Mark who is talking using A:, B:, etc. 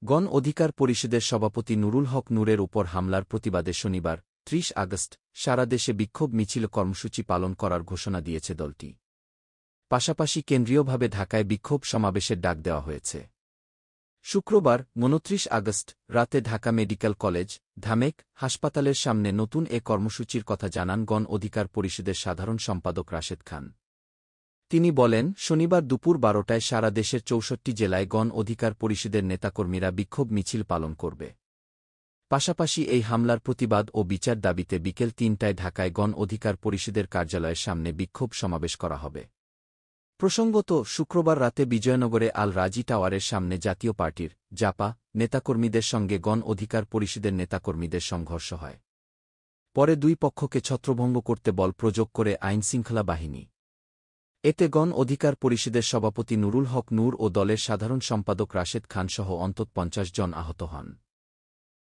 A: গণ অধিকার পরিষদের সভাপতি নুরুল হক নূরের উপর হামলার প্রতিবাদে শনিবার ৩০ আগস্ট সারা দেশে বিক্ষোভ মিছিল কর্মসূচি পালন করার ঘোষণা দিয়েছে দলটি। পাশাপাশি কেন্দ্রীয়ভাবে ঢাকায় বিক্ষোভ সমাবেশের ডাক দেওয়া হয়েছে। শুক্রবার ২৯ আগস্ট রাতে ঢাকা মেডিকেল কলেজ, ধামেক হাসপাতালের সামনে নতুন এ কর্মসূচির কথা জানান গণ অধিকার পরিষদের সাধারণ সম্পাদক রাশেদ খান। তিনি বলেন, শনিবার দুপুর ১২টায় সারা দেশের ৬৪ জেলায় গণ অধিকার পরিষদের নেতাকর্মীরা বিক্ষোভ মিছিল পালন করবে। পাশাপাশি এই হামলার প্রতিবাদ ও বিচার দাবিতে বিকেল ৩টায় ঢাকায় গণ অধিকার পরিষদের কার্যালয়ের সামনে বিক্ষোভ সমাবেশ করা হবে। প্রসঙ্গত, শুক্রবার রাতে বিজয়নগরে আল রাজি টাওয়ারের সামনে জাতীয় পার্টির জাপা নেতাকর্মীদের সঙ্গে গণ অধিকার পরিষদের নেতাকর্মীদের সংঘর্ষ হয়। পরে দুই পক্ষকে ছত্রভঙ্গ করতে বল প্রয়োগ করে আইনশৃঙ্খলা বাহিনী। এতে গণ অধিকার পরিষদের সভাপতি নুরুল হক নূর ও দলের সাধারণ সম্পাদক রাশেদ খানসহ অন্তত ৫০ জন আহত হন।